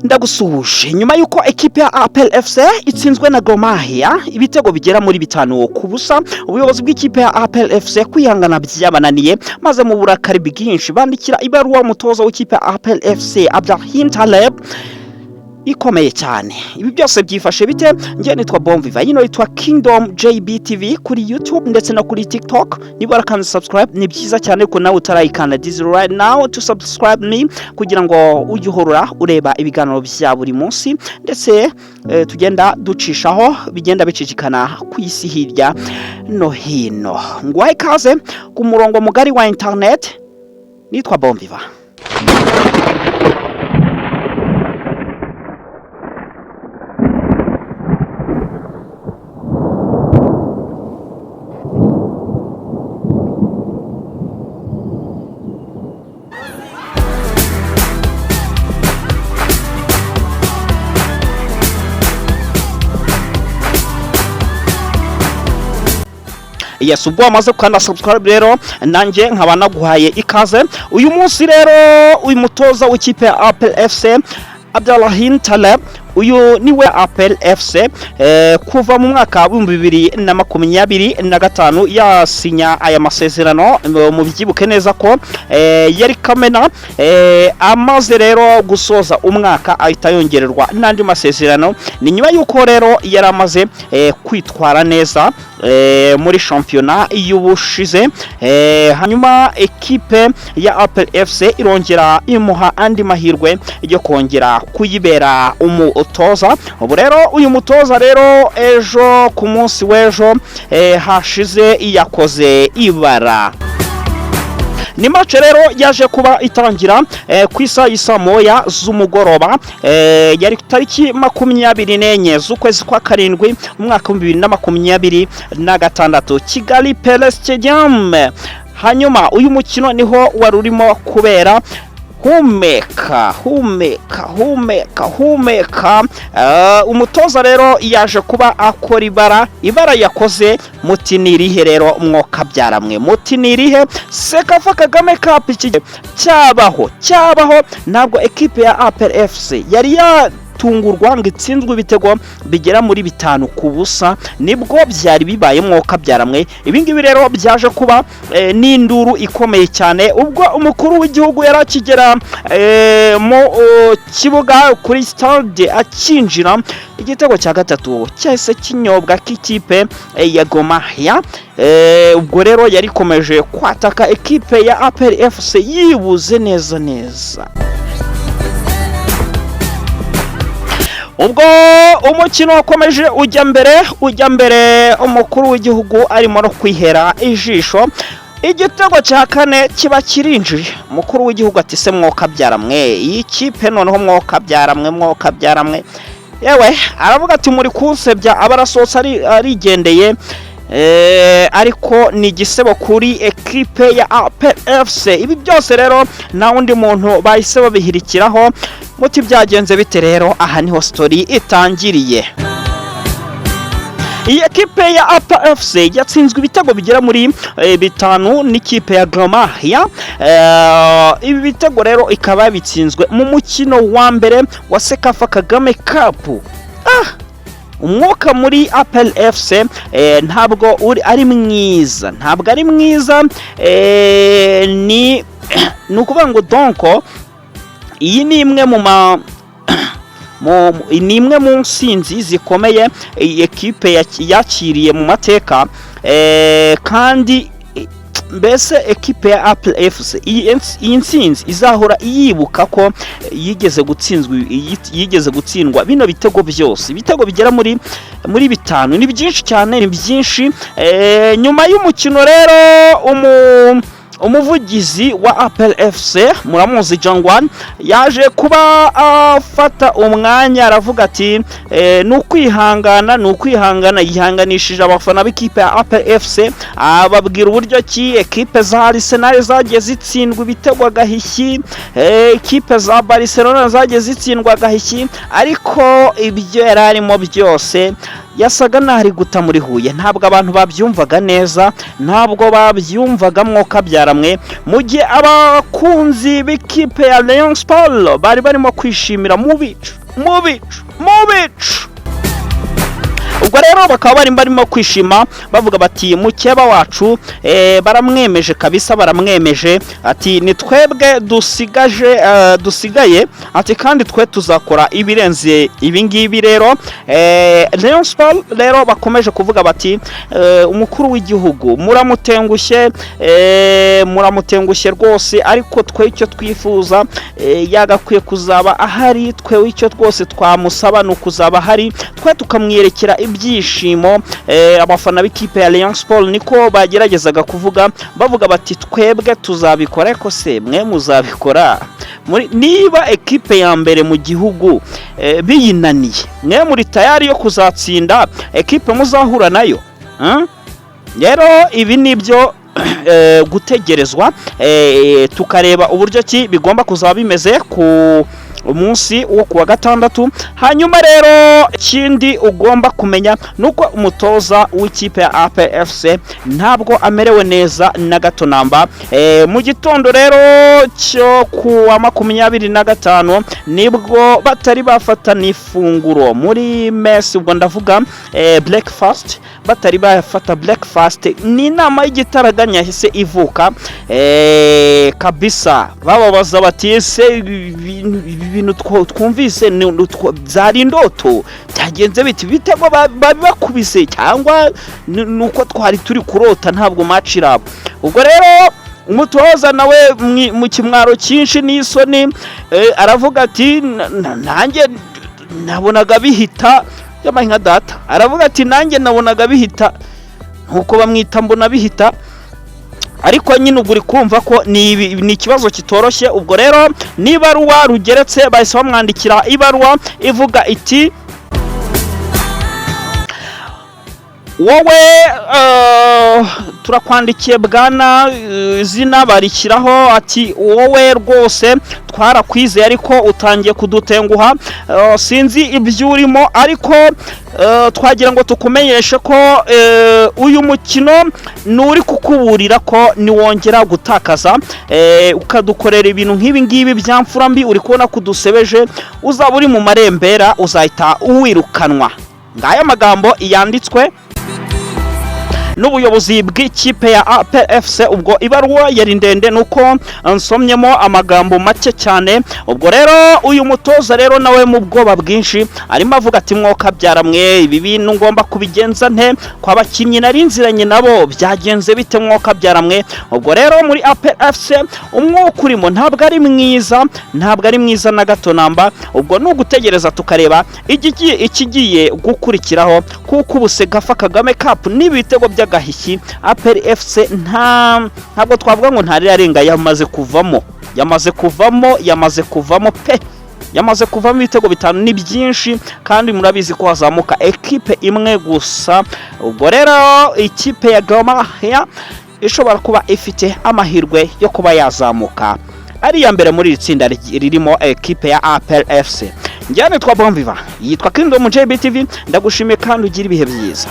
Ndagusuhuje nyuma yuko ekipe ya APER FC itsinzwe na Gomahia ibitego bigera muri 5 ku busa. Ubuyobozi bw'ikipe ya APER FC kwihangana byabananiye maze mu burakari Byinshi bandikira ibaruwa umutoza w'ikipe ya APER FC ikomeye cyane. Ibi byose byifashe bite? Ngiye nitwa Bomviva, yino yitwa Kingdom JBTV kuri YouTube ndetse no kuri TikTok. Niba warakanze subscribe ni byiza cyane ko nawe utarayikanda, this right now to subscribe me kugira ngo ujye uhorora ureba ibiganiro bya buri munsi ndetse tugenda ducishaho bigenda bicicikana ku isi hirya no hino. Ngwaye kaze ku murongo mugari wa internet, nitwa Bomviva. Yes, ubwo amaze kukanda subscribe rero nanjye nkaba naguhaye ikaze. Uyu munsi rero uyu mutoza w'ikipe ya APER FC uyu niwe APER FC kuva mu mwaka wa 2025 yasinya aya masezerano. Mu byibuke neza ko yari Kamena amaze rero gusoza umwaka ahita yongererwa n'andi masezerano. Ni nyuma yuko rero yari amaze kwitwara neza muri championnat y'ubushize, hanyuma ekipe ya APER FC irongera imuha andi mahirwe yo kongera kuyibera umutoza. Ubu rero uyu mutoza rero ejo ku munsi w'ejo hashize yakoze ibara. Ni match rero yaje kuba itangira ku isa moya z'umugoroba, yari tariki 24 z'ukwezi kwa karindwi umwaka wa 2026 Kigali Pele Stadium. Hanyuma uyu mukino niho wari urimo kubera. Humeka. Umutoza rero yaje kuba akora ibara yakoze mutinirihe rero mwoka byaramwe mutinirihe Sekafa Kagame Cup cyabaho ntabwo ekipe ya APER FC yari tungurwa ngo itsinzwe ibitego bigera muri 5 ku busa, nibwo byari bibaye mwoka byaramwe. Ibingibi rero byaje kuba n'induru ikomeye cyane ubwo umukuru w'igihugu yarakigera mu kibuga kuri stade akinjira. Igitego cya gatatu cyahise kinyobwa k'ikipe ya Gomahia. Ubwo rero yari komeje kwataka ekipe ya APER FC yibuze neza. Ubwo umukino wakomeje ujya mbere umukuru w'igihugu arimo no kwihera ijisho. Igitego cya kane kiba kirinjiye. Umukuru w'igihugu ati se mwoka byaramwe iyi kipe noneho mwoka byaramwe yewe aravuga ati muri kunsebya abarasosa arigendeye. Ariko ni igisebo kuri ekipe ya APER FC. Ibi byose rero na undi muntu bahise babihirikiraho. Muti byagenze bite rero? Aha niho story itangiriye. Iyi ekipe ya APER FC yatsinzwe ibitego bigera muri 5 n'ikipe ya Gomahia. Ibi bitego rero ikaba bitsinzwe mu mukino wa mbere wa Sekafa Kagame Cup. Umwuka muri APER FC ntabwo ari mwiza, ni ukuvuga ngo donko iyi ni imwe mu nsinzi zikomeye ekipe yakiriye mu mateka, kandi mbese ekipe ya APER FC iyi nsinzi izahora iyibuka ko yigeze gutsindwa bino bitego byose. Ibitego bigera muri 5 ni byinshi cyane, ni byinshi. Nyuma y'umukino rero umuvugizi wa APER FC muramuzi Jangwan yaje kuba afata umwanya aravuga ati nukwihangana yihanganishije abafana b'ikipe ya APER FC, ababwira uburyo ki ekipe za Arsenal zagiye zitsindwa ibitego agahishyi, ekipe za Barcelona zagiye zitsindwa agahishyi, ariko ibyo yararimo byose yasaga n'ari guta muri Huye. Ntabwo abantu babyumvaga neza, ntabwo babyumvaga mwoka byaramwe, mu gihe abakunzi b'ikipe ya Rayon Sport bari barimo kwishimira mu bicu. Ubwo rero bakaba barimo kwishima bavuga bati mukeba wacu baramwemeje kabisa, baramwemeje ati ni twebwe dusigaye ati kandi twe tuzakora ibirenze ibingibi. Rero Rayon Sport rero bakomeje kuvuga bati umukuru w'igihugu muramutengushye rwose, ariko twe icyo twifuza yagakwiye kuzaba ahari. Twe icyo twose twamusaba ni ukuzaba ahari, twe tukamwerekera ibyishimo. Abafana b'ikipe ya Rayon Sport niko bageragezaga kuvuga, bavuga bati twebwe tuzabikora, ariko se mwe muzabikora niba ekipe ya mbere mu gihugu biyinaniye? Mwe muri tayari yo kuzatsinda ekipe muzahura nayo? Rero ibi nibyo gutegerezwa, tukareba uburyo ki bigomba kuzaba bimeze ku umunsi wo kuwa gatandatu. Hanyuma rero ikindi ugomba kumenya nuko umutoza w'ikipe ya APER FC ntabwo amerewe neza na gato namba. Mu gitondo rero cyo kuwa 25 nibwo batari bafata n'ifunguro muri mess, ubwo ndavuga breakfast, batari bafata breakfast. Ni inama y'igitaraganya yahise ivuka kabisa, bababaza bati ese ibintu twumvise byari indoto, byagenze biti? Ibitego babakubise cyangwa nuko twari turi kurota ntabwo match iraba? Ubwo rero umutoza nawe mu kimwaro cyinshi n'isoni aravuga ati nanjye nabonaga bihita y'amahinga data. Aravuga ati nanjye nabonaga bihita, nkuko bamwita mbona bihita, ariko nyine uguri kumva ko ni ikibazo kitoroshye. Ubwo rero n'ibaruwa rugeretse bahise bamwandikira ibaruwa ivuga iti wowe turakwandikiye bwana zina, barikiraho ati wowe rwose twarakwizeye ariko utangiye kudutenguha, sinzi ibyo urimo, ariko twagira ngo tukumenyeshe ko uyu mukino nuri kukuburira ko niwongera gutakaza ukadukorera ibintu nk'ibi ngibi byamfura mbi, uri kubona kudusebeje, uzaba uri mu marembera, uzahita uwirukanwa. Ngaya magambo yanditswe n'ubuyobozi bw'ikipe ya APER FC. Ubwo ibaruwa yari ndende nuko nsomyemo amagambo make cyane. Ubwo rero uyu mutoza rero nawe mu bwoba bwinshi arimo avuga ati mwoka byaramwe, ibi bintu ngomba kubigenza nte? Kwa bakinnyi narinziranye nabo byagenze bite mwoka byaramwe? Ubwo rero muri APER FC umwuka urimo ntabwo ari mwiza na gato namba. Ubwo nugutegereza tukareba ikigiye gukurikiraho, kuko ubusega Kagame Cup n'ibitego by'agahishyi APER FC ntabwo twavuga ngo ntari arenga, yamaze kuvamo pe, yamaze kuvamo ibitego 5 ni byinshi, kandi murabizi ko hazamuka ekipe imwe gusa. Ubwo rero ikipe ya Nyuma ishobora kuba ifite amahirwe yo kuba yazamuka ari ya mbere muri itsinda ririmo ekipe ya APER FC. Njyane twa Bombiva yitwa Kindo mu JBTV, ndagushimiye kandi ugira ibihe byiza.